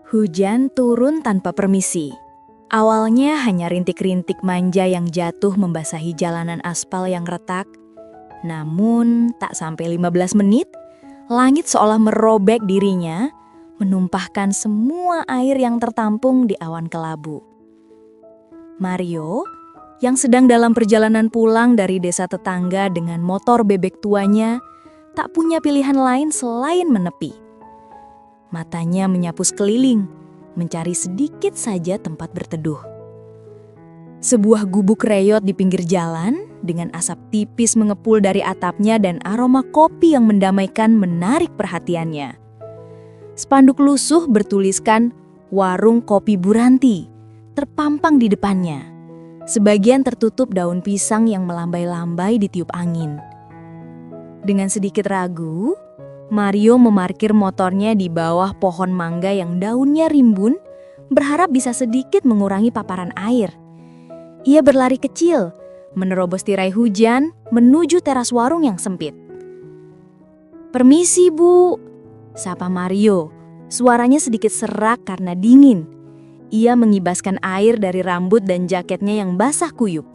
Hujan turun tanpa permisi. Awalnya hanya rintik-rintik manja yang jatuh membasahi jalanan aspal yang retak. Namun, tak sampai 15 menit, langit seolah merobek dirinya, menumpahkan semua air yang tertampung di awan kelabu. Mario, yang sedang dalam perjalanan pulang dari desa tetangga dengan motor bebek tuanya, tak punya pilihan lain selain menepi. Matanya menyapu sekeliling, mencari sedikit saja tempat berteduh. Sebuah gubuk reyot di pinggir jalan, dengan asap tipis mengepul dari atapnya dan aroma kopi yang mendamaikan menarik perhatiannya. Spanduk lusuh bertuliskan "Warung Kopi Buranti" terpampang di depannya. Sebagian tertutup daun pisang yang melambai-lambai ditiup angin. Dengan sedikit ragu, Mario memarkir motornya di bawah pohon mangga yang daunnya rimbun, berharap bisa sedikit mengurangi paparan air. Ia berlari kecil, menerobos tirai hujan, menuju teras warung yang sempit. "Permisi, Bu," sapa Mario. Suaranya sedikit serak karena dingin. Ia mengibaskan air dari rambut dan jaketnya yang basah kuyup.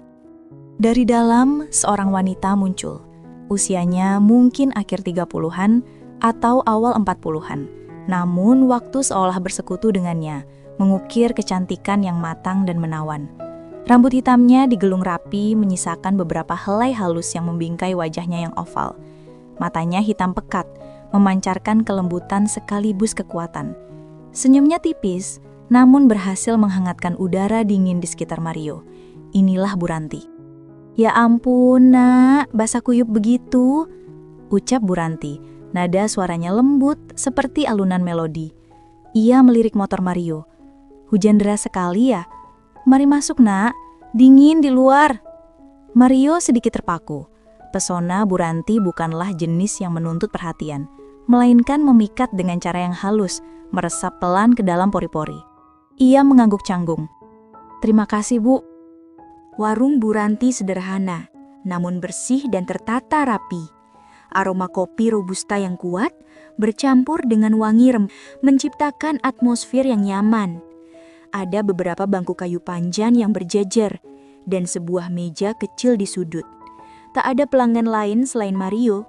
Dari dalam, seorang wanita muncul. Usianya mungkin akhir 30-an atau awal 40-an. Namun waktu seolah bersekutu dengannya, mengukir kecantikan yang matang dan menawan. Rambut hitamnya digelung rapi menyisakan beberapa helai halus yang membingkai wajahnya yang oval. Matanya hitam pekat, memancarkan kelembutan sekaligus kekuatan. Senyumnya tipis, namun berhasil menghangatkan udara dingin di sekitar Mario. Inilah Buranti. "Ya ampun, Nak, basah kuyup begitu," ucap Buranti. Nada suaranya lembut seperti alunan melodi. Ia melirik motor Mario. "Hujan deras sekali ya? Mari masuk, Nak. Dingin di luar." Mario sedikit terpaku. Pesona Buranti bukanlah jenis yang menuntut perhatian, melainkan memikat dengan cara yang halus, meresap pelan ke dalam pori-pori. Ia mengangguk canggung. "Terima kasih, Bu." Warung Buranti sederhana, namun bersih dan tertata rapi. Aroma kopi robusta yang kuat bercampur dengan wangi menciptakan atmosfer yang nyaman. Ada beberapa bangku kayu panjang yang berjejer dan sebuah meja kecil di sudut. Tak ada pelanggan lain selain Mario.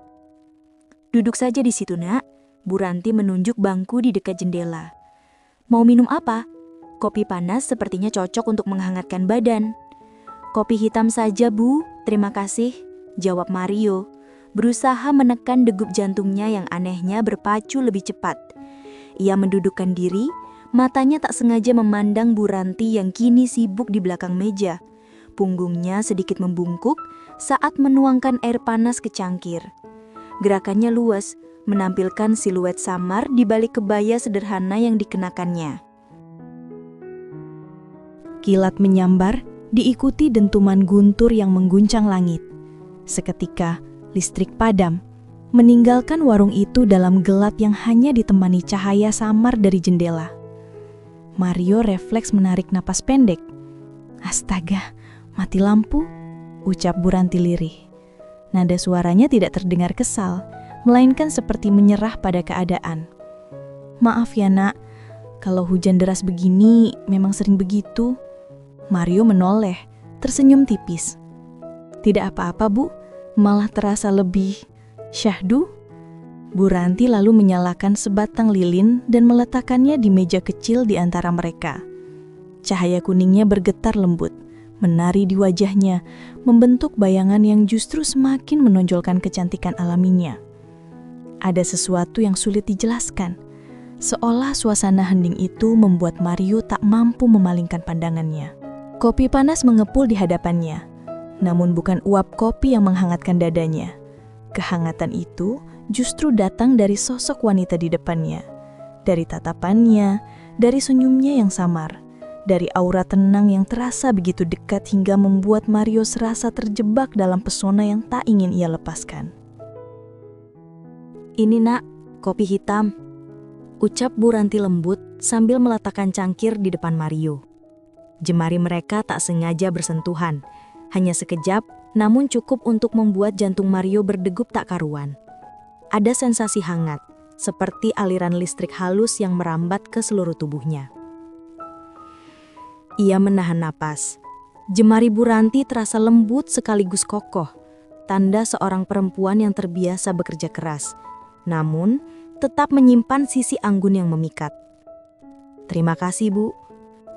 "Duduk saja di situ, Nak." Buranti menunjuk bangku di dekat jendela. "Mau minum apa? Kopi panas sepertinya cocok untuk menghangatkan badan." "Kopi hitam saja, Bu. Terima kasih," jawab Mario, berusaha menekan degup jantungnya yang anehnya berpacu lebih cepat. Ia mendudukkan diri, matanya tak sengaja memandang Buranti yang kini sibuk di belakang meja. Punggungnya sedikit membungkuk saat menuangkan air panas ke cangkir. Gerakannya luas, menampilkan siluet samar di balik kebaya sederhana yang dikenakannya. Kilat menyambar, diikuti dentuman guntur yang mengguncang langit. Seketika, listrik padam, meninggalkan warung itu dalam gelap yang hanya ditemani cahaya samar dari jendela. Mario refleks menarik napas pendek. "Astaga, mati lampu," ucap Buranti lirih. Nada suaranya tidak terdengar kesal, melainkan seperti menyerah pada keadaan. "Maaf ya, Nak, kalau hujan deras begini memang sering begitu." Mario menoleh, tersenyum tipis. "Tidak apa-apa, Bu, malah terasa lebih syahdu." Buranti lalu menyalakan sebatang lilin dan meletakkannya di meja kecil di antara mereka. Cahaya kuningnya bergetar lembut, menari di wajahnya, membentuk bayangan yang justru semakin menonjolkan kecantikan alaminya. Ada sesuatu yang sulit dijelaskan, seolah suasana hening itu membuat Mario tak mampu memalingkan pandangannya. Kopi panas mengepul di hadapannya, namun bukan uap kopi yang menghangatkan dadanya. Kehangatan itu justru datang dari sosok wanita di depannya, dari tatapannya, dari senyumnya yang samar, dari aura tenang yang terasa begitu dekat hingga membuat Mario serasa terjebak dalam pesona yang tak ingin ia lepaskan. "Ini, Nak, kopi hitam," ucap Buranti lembut sambil meletakkan cangkir di depan Mario. Jemari mereka tak sengaja bersentuhan, hanya sekejap, namun cukup untuk membuat jantung Mario berdegup tak karuan. Ada sensasi hangat, seperti aliran listrik halus yang merambat ke seluruh tubuhnya. Ia menahan napas. Jemari Bu Ranti terasa lembut sekaligus kokoh, tanda seorang perempuan yang terbiasa bekerja keras, namun tetap menyimpan sisi anggun yang memikat. "Terima kasih, Bu."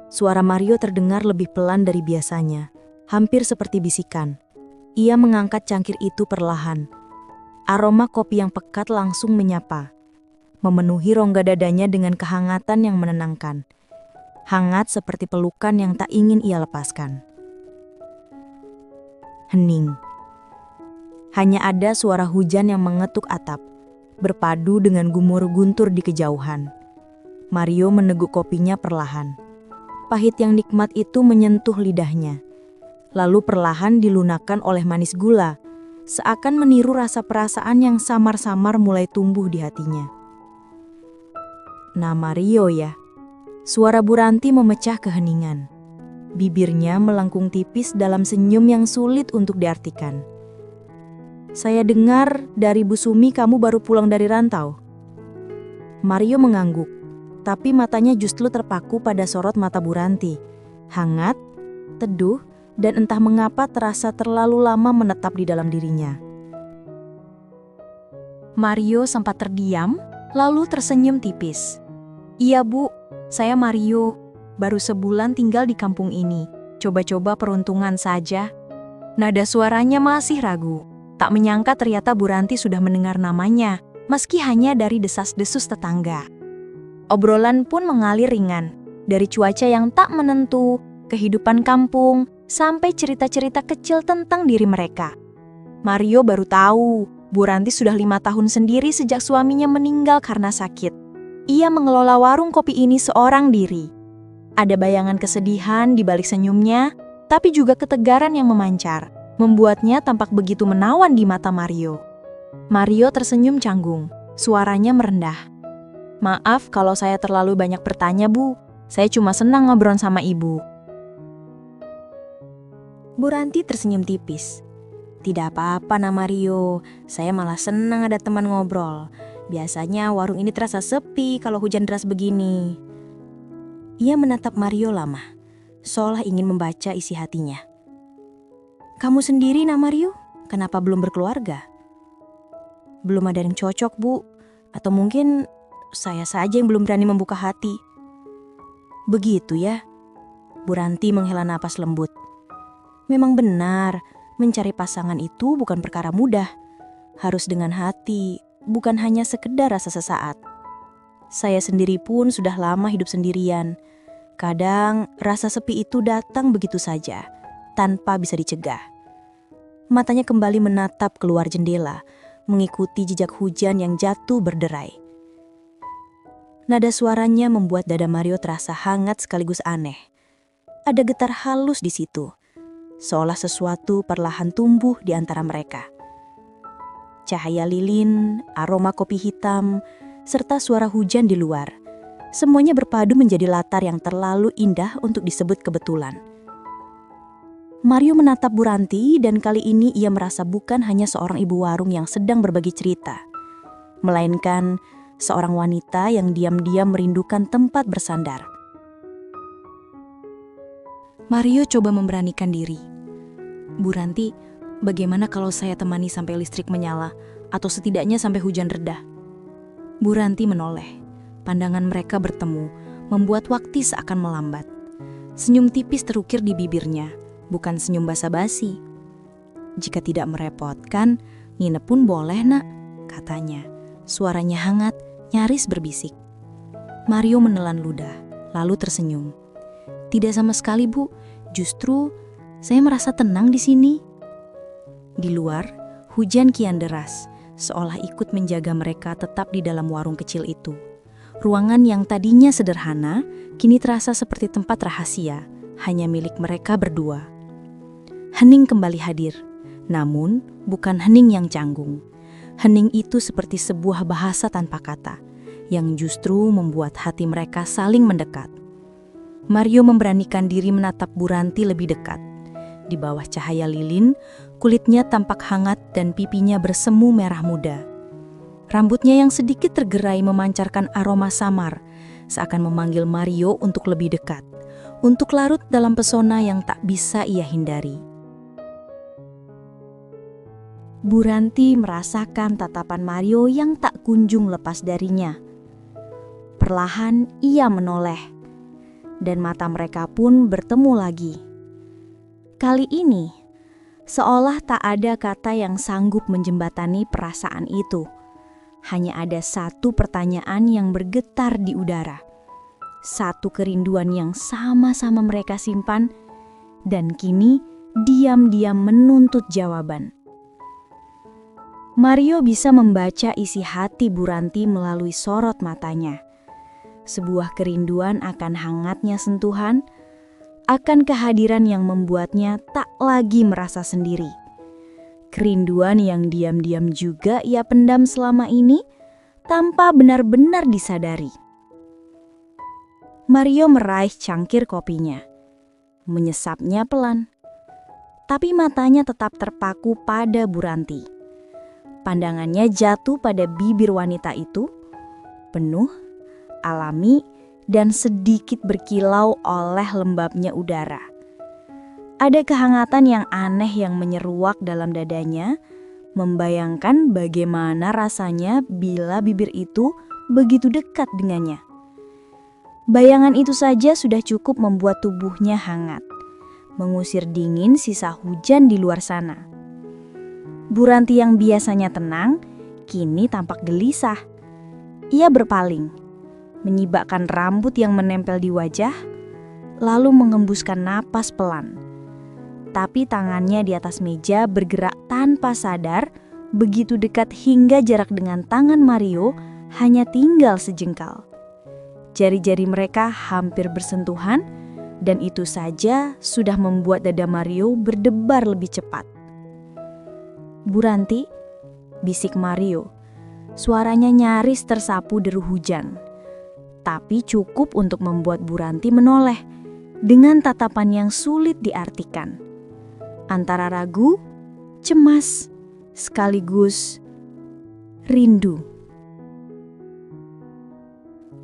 Suara Mario terdengar lebih pelan dari biasanya, hampir seperti bisikan. Ia mengangkat cangkir itu perlahan. Aroma kopi yang pekat langsung menyapa, memenuhi rongga dadanya dengan kehangatan yang menenangkan. Hangat seperti pelukan yang tak ingin ia lepaskan. Hening. Hanya ada suara hujan yang mengetuk atap, berpadu dengan gumur guntur di kejauhan. Mario meneguk kopinya perlahan. Pahit yang nikmat itu menyentuh lidahnya, lalu perlahan dilunakkan oleh manis gula, seakan meniru rasa perasaan yang samar-samar mulai tumbuh di hatinya. "Nama Rio ya?" Suara Bu Ranti memecah keheningan. Bibirnya melengkung tipis dalam senyum yang sulit untuk diartikan. "Saya dengar dari Bu Sumi kamu baru pulang dari rantau." Mario mengangguk, tapi matanya justru terpaku pada sorot mata Bu Ranti. Hangat, teduh, dan entah mengapa terasa terlalu lama menetap di dalam dirinya. Mario sempat terdiam, lalu tersenyum tipis. "Iya Bu, saya Mario. Baru sebulan tinggal di kampung ini. Coba-coba peruntungan saja." Nada suaranya masih ragu. Tak menyangka ternyata Bu Ranti sudah mendengar namanya, meski hanya dari desas-desus tetangga. Obrolan pun mengalir ringan, dari cuaca yang tak menentu, kehidupan kampung, sampai cerita-cerita kecil tentang diri mereka. Mario baru tahu, Bu Ranti sudah 5 tahun sendiri sejak suaminya meninggal karena sakit. Ia mengelola warung kopi ini seorang diri. Ada bayangan kesedihan di balik senyumnya, tapi juga ketegaran yang memancar, membuatnya tampak begitu menawan di mata Mario. Mario tersenyum canggung, suaranya merendah. "Maaf kalau saya terlalu banyak bertanya, Bu. Saya cuma senang ngobrol sama Ibu." Bu Ranti tersenyum tipis. "Tidak apa-apa, Nama Mario. Saya malah senang ada teman ngobrol. Biasanya warung ini terasa sepi kalau hujan deras begini." Ia menatap Mario lama, seolah ingin membaca isi hatinya. "Kamu sendiri, Nama Mario? Kenapa belum berkeluarga?" "Belum ada yang cocok, Bu. Atau mungkin saya saja yang belum berani membuka hati." "Begitu ya?" Bu Ranti menghela napas lembut. "Memang benar, mencari pasangan itu bukan perkara mudah. Harus dengan hati, bukan hanya sekedar rasa sesaat. Saya sendiri pun sudah lama hidup sendirian. Kadang rasa sepi itu datang begitu saja, tanpa bisa dicegah." Matanya kembali menatap keluar jendela, mengikuti jejak hujan yang jatuh berderai. Nada suaranya membuat dada Mario terasa hangat sekaligus aneh. Ada getar halus di situ, seolah sesuatu perlahan tumbuh di antara mereka. Cahaya lilin, aroma kopi hitam, serta suara hujan di luar. Semuanya berpadu menjadi latar yang terlalu indah untuk disebut kebetulan. Mario menatap Bu Ranti dan kali ini ia merasa bukan hanya seorang ibu warung yang sedang berbagi cerita, melainkan seorang wanita yang diam-diam merindukan tempat bersandar. Mario coba memberanikan diri. "Bu Ranti, bagaimana kalau saya temani sampai listrik menyala, atau setidaknya sampai hujan reda?" Bu Ranti menoleh. Pandangan mereka bertemu, membuat waktu seakan melambat. Senyum tipis terukir di bibirnya, bukan senyum basa-basi. "Jika tidak merepotkan, nginep pun boleh, Nak," katanya. Suaranya hangat, nyaris berbisik. Mario menelan ludah, lalu tersenyum. "Tidak sama sekali, Bu. Justru saya merasa tenang di sini." Di luar, hujan kian deras, seolah ikut menjaga mereka tetap di dalam warung kecil itu. Ruangan yang tadinya sederhana, kini terasa seperti tempat rahasia, hanya milik mereka berdua. Hening kembali hadir, namun bukan hening yang canggung. Hening itu seperti sebuah bahasa tanpa kata, yang justru membuat hati mereka saling mendekat. Mario memberanikan diri menatap Bu Ranti lebih dekat. Di bawah cahaya lilin, kulitnya tampak hangat dan pipinya bersemu merah muda. Rambutnya yang sedikit tergerai memancarkan aroma samar, seakan memanggil Mario untuk lebih dekat, untuk larut dalam pesona yang tak bisa ia hindari. Bu Ranti merasakan tatapan Mario yang tak kunjung lepas darinya. Perlahan ia menoleh, dan mata mereka pun bertemu lagi. Kali ini, seolah tak ada kata yang sanggup menjembatani perasaan itu. Hanya ada satu pertanyaan yang bergetar di udara. Satu kerinduan yang sama-sama mereka simpan, dan kini diam-diam menuntut jawaban. Mario bisa membaca isi hati Bu Ranti melalui sorot matanya. Sebuah kerinduan akan hangatnya sentuhan, akan kehadiran yang membuatnya tak lagi merasa sendiri. Kerinduan yang diam-diam juga ia pendam selama ini tanpa benar-benar disadari. Mario meraih cangkir kopinya, menyesapnya pelan, tapi matanya tetap terpaku pada Bu Ranti. Pandangannya jatuh pada bibir wanita itu, penuh, alami, dan sedikit berkilau oleh lembabnya udara. Ada kehangatan yang aneh yang menyeruak dalam dadanya, membayangkan bagaimana rasanya bila bibir itu begitu dekat dengannya. Bayangan itu saja sudah cukup membuat tubuhnya hangat, mengusir dingin sisa hujan di luar sana. Bu Ranti yang biasanya tenang, kini tampak gelisah. Ia berpaling, menyibakkan rambut yang menempel di wajah, lalu mengembuskan napas pelan. Tapi tangannya di atas meja bergerak tanpa sadar, begitu dekat hingga jarak dengan tangan Mario hanya tinggal sejengkal. Jari-jari mereka hampir bersentuhan, dan itu saja sudah membuat dada Mario berdebar lebih cepat. Bu Ranti, bisik Mario. Suaranya nyaris tersapu deru hujan. Tapi cukup untuk membuat Bu Ranti menoleh dengan tatapan yang sulit diartikan. Antara ragu, cemas, sekaligus rindu.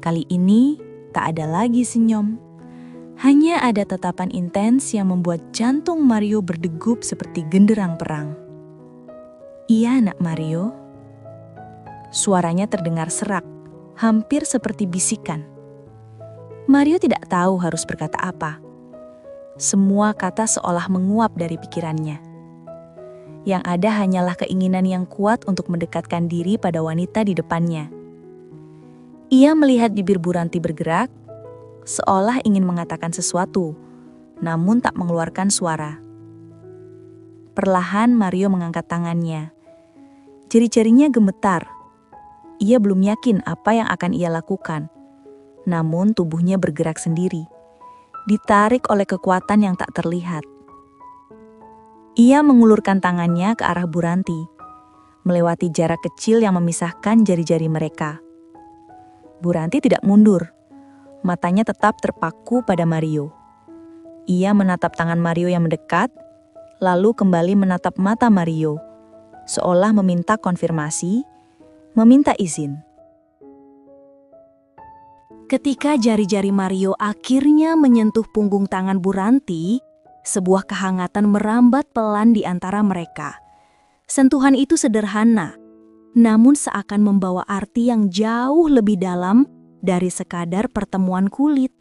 Kali ini tak ada lagi senyum. Hanya ada tatapan intens yang membuat jantung Mario berdegup seperti genderang perang. "Iya, Nak Mario." Suaranya terdengar serak, hampir seperti bisikan. Mario tidak tahu harus berkata apa. Semua kata seolah menguap dari pikirannya. Yang ada hanyalah keinginan yang kuat untuk mendekatkan diri pada wanita di depannya. Ia melihat bibir Bu Ranti bergerak, seolah ingin mengatakan sesuatu, namun tak mengeluarkan suara. Perlahan Mario mengangkat tangannya. Jari-jarinya gemetar. Ia belum yakin apa yang akan ia lakukan. Namun tubuhnya bergerak sendiri, ditarik oleh kekuatan yang tak terlihat. Ia mengulurkan tangannya ke arah Bu Ranti, melewati jarak kecil yang memisahkan jari-jari mereka. Bu Ranti tidak mundur. Matanya tetap terpaku pada Mario. Ia menatap tangan Mario yang mendekat, lalu kembali menatap mata Mario, seolah meminta konfirmasi, meminta izin. Ketika jari-jari Mario akhirnya menyentuh punggung tangan Bu Ranti, sebuah kehangatan merambat pelan di antara mereka. Sentuhan itu sederhana, namun seakan membawa arti yang jauh lebih dalam dari sekadar pertemuan kulit.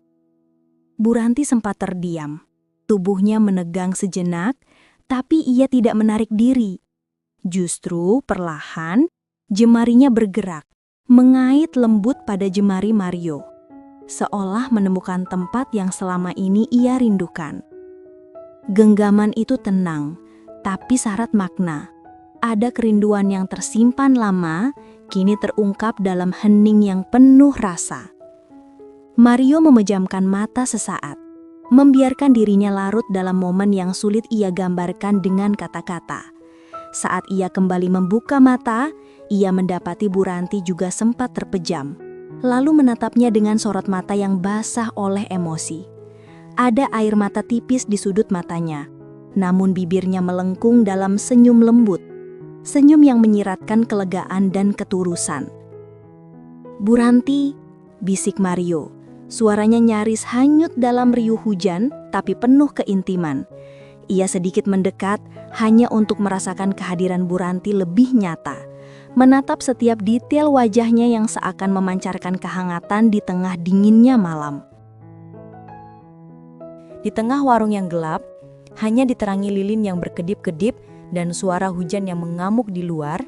Bu Ranti sempat terdiam. Tubuhnya menegang sejenak, tapi ia tidak menarik diri. Justru perlahan, jemarinya bergerak, mengait lembut pada jemari Mario, seolah menemukan tempat yang selama ini ia rindukan. Genggaman itu tenang, tapi syarat makna. Ada kerinduan yang tersimpan lama, kini terungkap dalam hening yang penuh rasa. Mario memejamkan mata sesaat, membiarkan dirinya larut dalam momen yang sulit ia gambarkan dengan kata-kata. Saat ia kembali membuka mata, ia mendapati Bu Ranti juga sempat terpejam, lalu menatapnya dengan sorot mata yang basah oleh emosi. Ada air mata tipis di sudut matanya, namun bibirnya melengkung dalam senyum lembut. senyum yang menyiratkan kelegaan dan keturusan. "Bu Ranti," bisik Mario. Suaranya nyaris hanyut dalam riuh hujan, tapi penuh keintiman. Ia sedikit mendekat hanya untuk merasakan kehadiran Bu Ranti lebih nyata. Menatap setiap detail wajahnya yang seakan memancarkan kehangatan di tengah dinginnya malam. Di tengah warung yang gelap, hanya diterangi lilin yang berkedip-kedip dan suara hujan yang mengamuk di luar,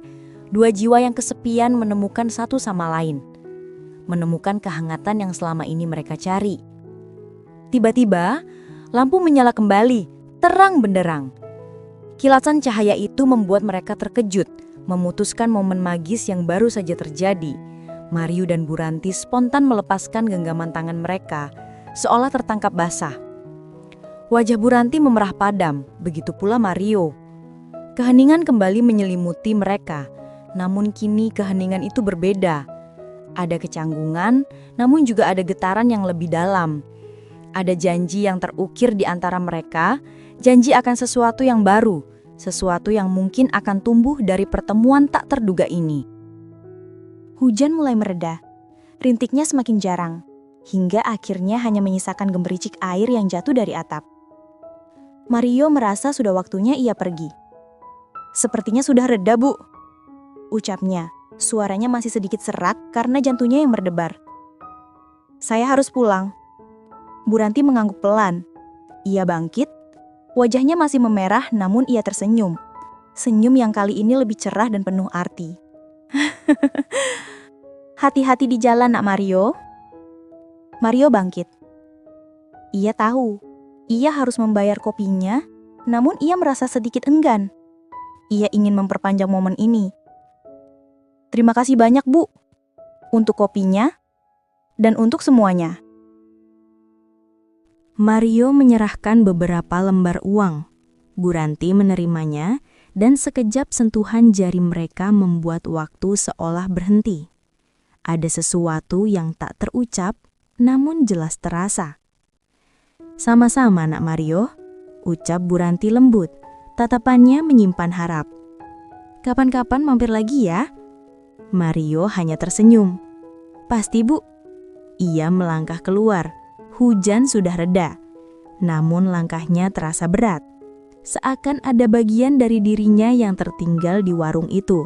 dua jiwa yang kesepian menemukan satu sama lain. Menemukan kehangatan yang selama ini mereka cari. Tiba-tiba, lampu menyala kembali, terang benderang. Kilatan cahaya itu membuat mereka terkejut, memutuskan momen magis yang baru saja terjadi. Mario dan Bu Ranti spontan melepaskan genggaman tangan mereka, seolah tertangkap basah. Wajah Bu Ranti memerah padam, begitu pula Mario. Keheningan kembali menyelimuti mereka, namun kini keheningan itu berbeda. Ada kecanggungan, namun juga ada getaran yang lebih dalam. Ada janji yang terukir di antara mereka, janji akan sesuatu yang baru, sesuatu yang mungkin akan tumbuh dari pertemuan tak terduga ini. Hujan mulai mereda, rintiknya semakin jarang, hingga akhirnya hanya menyisakan gemericik air yang jatuh dari atap. Mario merasa sudah waktunya ia pergi. "Sepertinya sudah reda, Bu," ucapnya. Suaranya masih sedikit serak karena jantungnya yang berdebar. "Saya harus pulang." Bu Ranti mengangguk pelan. Ia bangkit, wajahnya masih memerah namun ia tersenyum. Senyum yang kali ini lebih cerah dan penuh arti. "Hati-hati di jalan, Nak Mario." Mario bangkit. Ia tahu, ia harus membayar kopinya, namun ia merasa sedikit enggan. Ia ingin memperpanjang momen ini. "Terima kasih banyak, Bu, untuk kopinya dan untuk semuanya." Mario menyerahkan beberapa lembar uang. Bu Ranti menerimanya dan sekejap sentuhan jari mereka membuat waktu seolah berhenti. Ada sesuatu yang tak terucap namun jelas terasa. "Sama-sama, Nak Mario," ucap Bu Ranti lembut. Tatapannya menyimpan harap. "Kapan-kapan mampir lagi ya." Mario hanya tersenyum. "Pasti, Bu." Ia melangkah keluar. Hujan sudah reda, namun langkahnya terasa berat. Seakan ada bagian dari dirinya yang tertinggal di warung itu.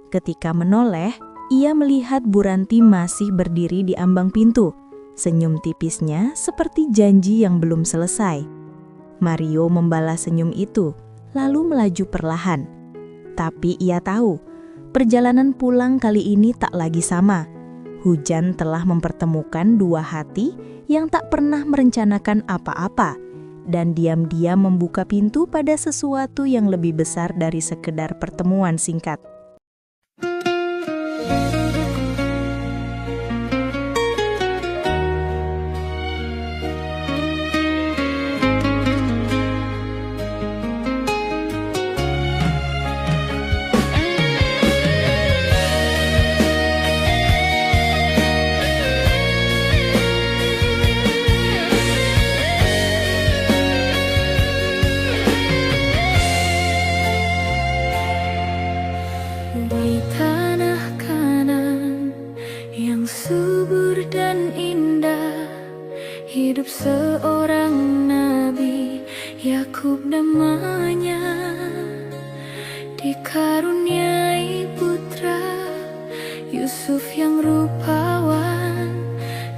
Ketika menoleh, ia melihat Bu Ranti masih berdiri di ambang pintu. Senyum tipisnya seperti janji yang belum selesai. Mario membalas senyum itu, lalu melaju perlahan. Tapi ia tahu, perjalanan pulang kali ini tak lagi sama. Hujan telah mempertemukan dua hati yang tak pernah merencanakan apa-apa, dan diam-diam membuka pintu pada sesuatu yang lebih besar dari sekedar pertemuan singkat. Di tanah kanan yang subur dan indah, hidup seorang nabi, Yakub namanya. Dikaruniai putra Yusuf yang rupawan,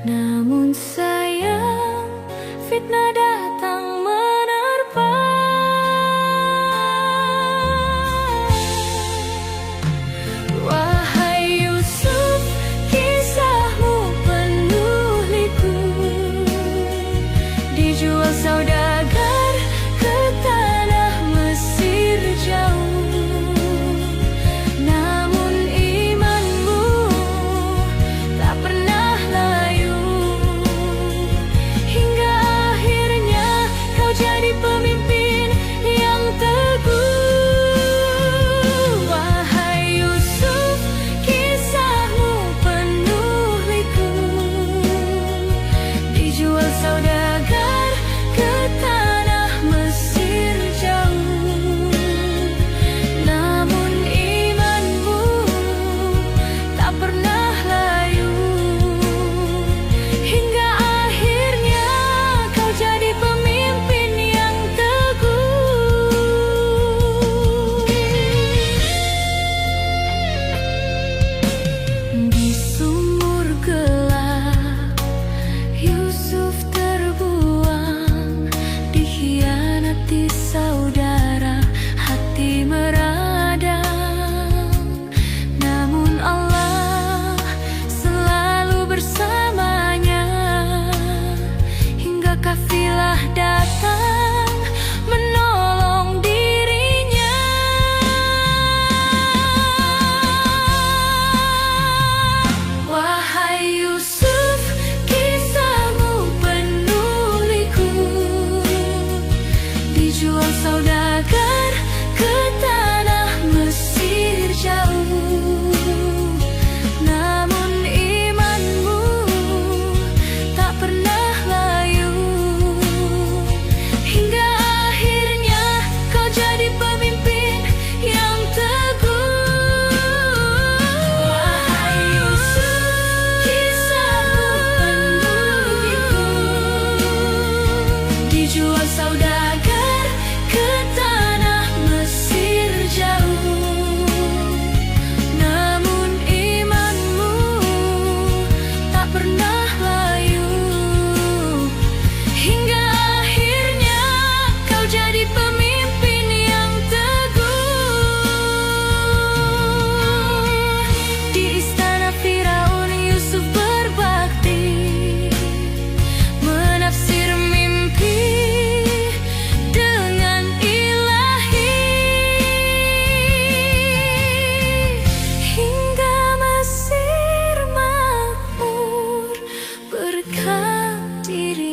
namun sayang fitnah datang menerpa. Wahai Yusuf, kisahmu penuh liku, dijual saudagar ke tanah Mesir jauh. Namun imanmu datang menolong dirinya. Wahai Yusuf, kisahmu penuh liku. Dijual saudagar ke tanah Mesir jauh. Namun imanmu tak pernah layu, hingga akhirnya kau jadi pemimpin yang teguh. Wahai Yusuf, kisahmu penuh liku. Dijual saudagar ke tanah Mesir jauh. Namun imanmu tak pernah layu, hingga akhirnya kau jadi pemimpin yang teguh. Di istana Firaun Yusuf berbakti, menafsir mimpi dengan ilahi, hingga Mesir makmur berkat diri.